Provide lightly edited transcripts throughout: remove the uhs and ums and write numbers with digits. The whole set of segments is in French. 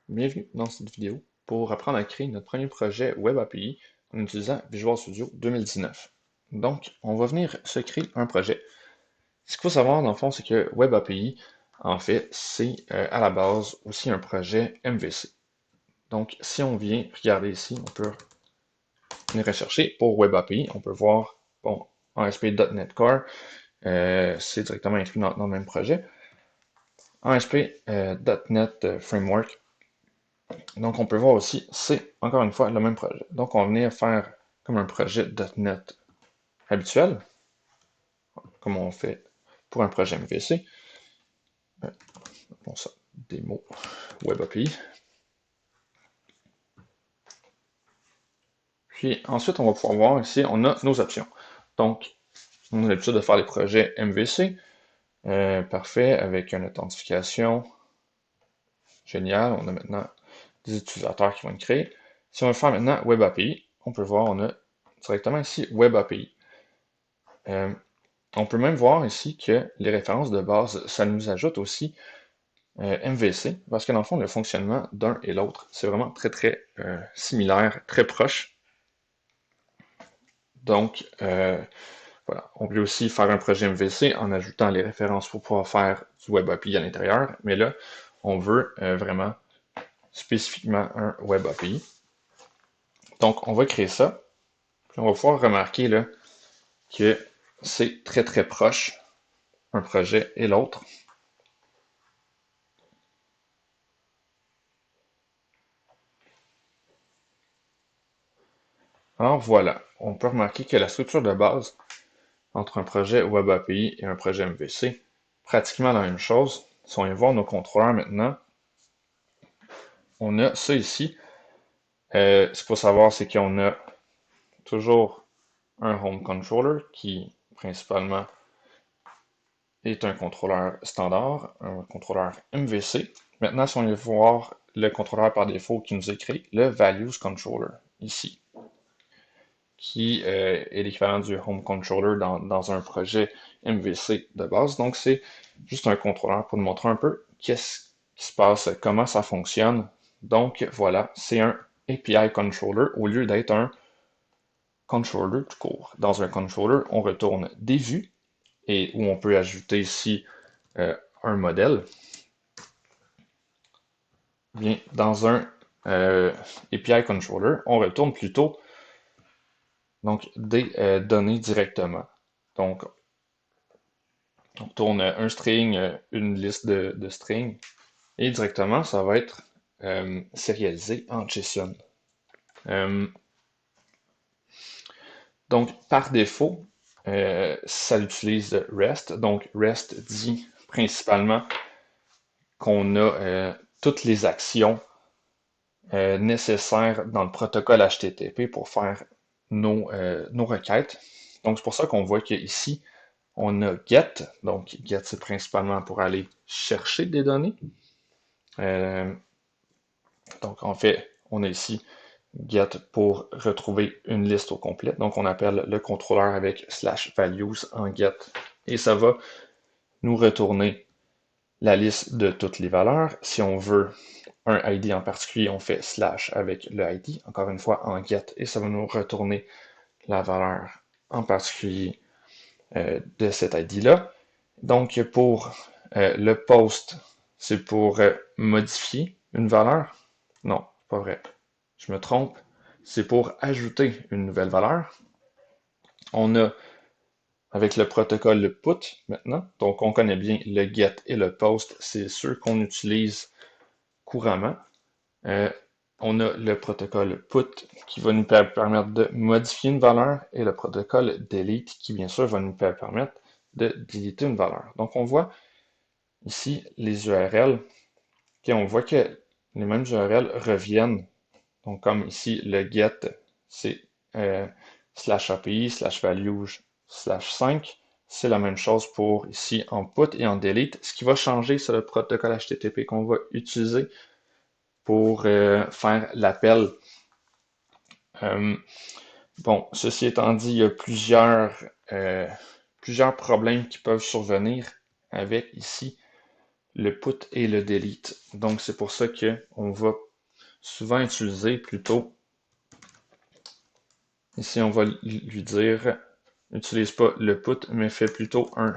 Bienvenue dans cette vidéo pour apprendre à créer notre premier projet Web API en utilisant Visual Studio 2019. Donc, on va venir se créer un projet. Ce qu'il faut savoir dans le fond, c'est que Web API, en fait, c'est à la base aussi un projet MVC. Donc, si on vient regarder ici, on peut venir rechercher pour Web API, on peut voir, bon, ASP.NET Core, c'est directement inclus dans le même projet. ASP.NET Framework, donc, on peut voir aussi, c'est encore une fois le même projet. Donc, on va venir faire comme un projet .NET habituel, comme on fait pour un projet MVC. Bon, ça, démo Web API. Puis ensuite, on va pouvoir voir ici, on a nos options. Donc, on a l'habitude de faire les projets MVC. Parfait, avec une authentification. Génial, on a maintenant des utilisateurs qui vont être créés. Si on veut faire maintenant Web API, on peut voir, on a directement ici Web API. On peut même voir ici que les références de base, ça nous ajoute aussi MVC, parce que dans le fond, le fonctionnement d'un et l'autre, c'est vraiment très similaire, très proche. Donc, voilà, on peut aussi faire un projet MVC en ajoutant les références pour pouvoir faire du Web API à l'intérieur, mais là, on veut vraiment spécifiquement un Web API. Donc, on va créer ça, puis on va pouvoir remarquer là, que c'est très proche, un projet et l'autre. Alors voilà, on peut remarquer que la structure de base entre un projet Web API et un projet MVC, pratiquement la même chose. Si on vient voir nos contrôleurs maintenant, on a ça ici. Ce qu'il faut savoir, c'est qu'on a toujours un Home Controller qui principalement est un contrôleur standard, un contrôleur MVC. Maintenant, si on vient voir le contrôleur par défaut qui nous est créé, le Values Controller, ici, qui est l'équivalent du Home Controller dans un projet MVC de base. Donc, c'est juste un contrôleur pour nous montrer un peu qu'est-ce qui se passe, comment ça fonctionne. Donc, voilà, c'est un API Controller au lieu d'être un controller tout court. Dans un controller, on retourne des vues et où on peut ajouter ici un modèle. Bien, dans un API Controller, on retourne plutôt donc des données directement. Donc, on tourne un string, une liste de strings, et directement, ça va être sérialisé en JSON. Euh, donc, par défaut, ça utilise REST. Donc, REST dit principalement qu'on a toutes les actions nécessaires dans le protocole HTTP pour faire nos requêtes. Donc, c'est pour ça qu'on voit qu'ici, on a GET. Donc, GET, c'est principalement pour aller chercher des données. Donc, en fait, on a ici get pour retrouver une liste au complet. Donc, on appelle le contrôleur avec /values en get et ça va nous retourner la liste de toutes les valeurs. Si on veut un ID en particulier, on fait slash avec le ID, encore une fois en get, et ça va nous retourner la valeur en particulier de cet ID-là. Donc, pour le post, c'est pour modifier une valeur. Non, pas vrai. Je me trompe. C'est pour ajouter une nouvelle valeur. On a, avec le protocole le put maintenant, donc on connaît bien le get et le post, c'est ceux qu'on utilise couramment. Euh, on a le protocole put qui va nous permettre de modifier une valeur et le protocole delete qui, bien sûr, va nous permettre de déliter une valeur. Donc, on voit ici les URL. Okay, on voit que les mêmes URL reviennent. Donc, comme ici, le get, c'est /API, /values, /5. C'est la même chose pour ici en put et en delete. Ce qui va changer, c'est le protocole HTTP qu'on va utiliser pour faire l'appel. Bon, ceci étant dit, il y a plusieurs problèmes qui peuvent survenir avec ici le put et le delete. Donc, c'est pour ça qu'on va souvent utiliser plutôt, ici on va lui dire, n'utilise pas le put, mais fais plutôt un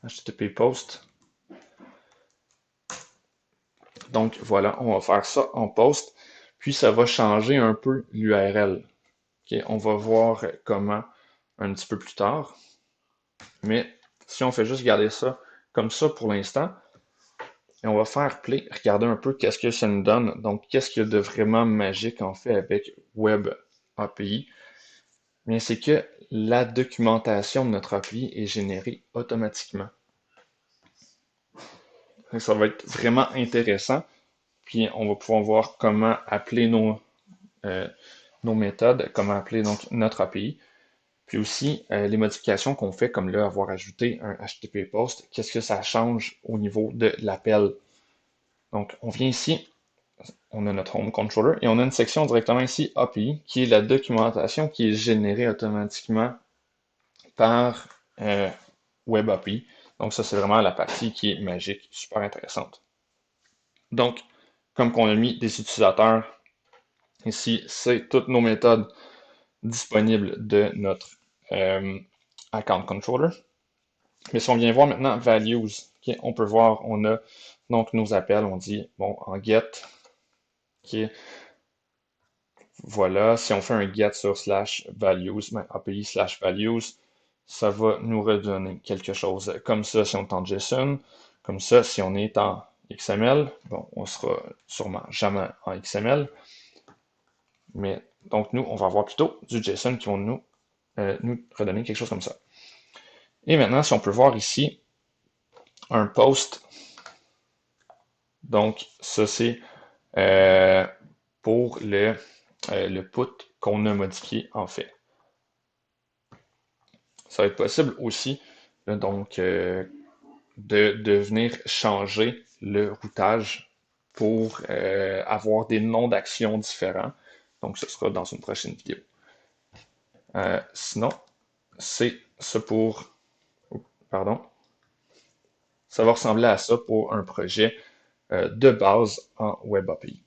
HTTP post. Donc voilà, on va faire ça en post, puis ça va changer un peu l'URL. Okay, on va voir comment un petit peu plus tard, mais si on fait juste garder ça comme ça pour l'instant, et on va faire play, regarder un peu qu'est-ce que ça nous donne. Donc, qu'est-ce qu'il y a de vraiment magique en fait avec Web API? Bien, c'est que la documentation de notre API est générée automatiquement. Donc, ça va être vraiment intéressant. Puis, on va pouvoir voir comment appeler nos méthodes, comment appeler donc notre API. Puis aussi, les modifications qu'on fait, comme là, avoir ajouté un HTTP post, qu'est-ce que ça change au niveau de l'appel? Donc, on vient ici, on a notre Home Controller et on a une section directement ici, API, qui est la documentation qui est générée automatiquement par Web API. Donc, ça, c'est vraiment la partie qui est magique, super intéressante. Donc, comme qu'on a mis des utilisateurs ici, c'est toutes nos méthodes disponibles de notre Account Controller. Mais si on vient voir maintenant Values, okay, on peut voir, on a donc nos appels, on dit, bon, en get, okay, voilà, si on fait un get sur slash values, ben, API slash values, ça va nous redonner quelque chose comme ça si on est en JSON, comme ça si on est en XML, bon, on sera sûrement jamais en XML, mais donc nous, on va avoir plutôt du JSON qui vont nous redonner quelque chose comme ça. Et maintenant, si on peut voir ici, un post, donc ça c'est pour le put qu'on a modifié en fait. Ça va être possible aussi là, donc de venir changer le routage pour avoir des noms d'actions différents. Donc ce sera dans une prochaine vidéo. Sinon, c'est ça pour... Pardon. Ça va ressembler à ça pour un projet de base en Web API.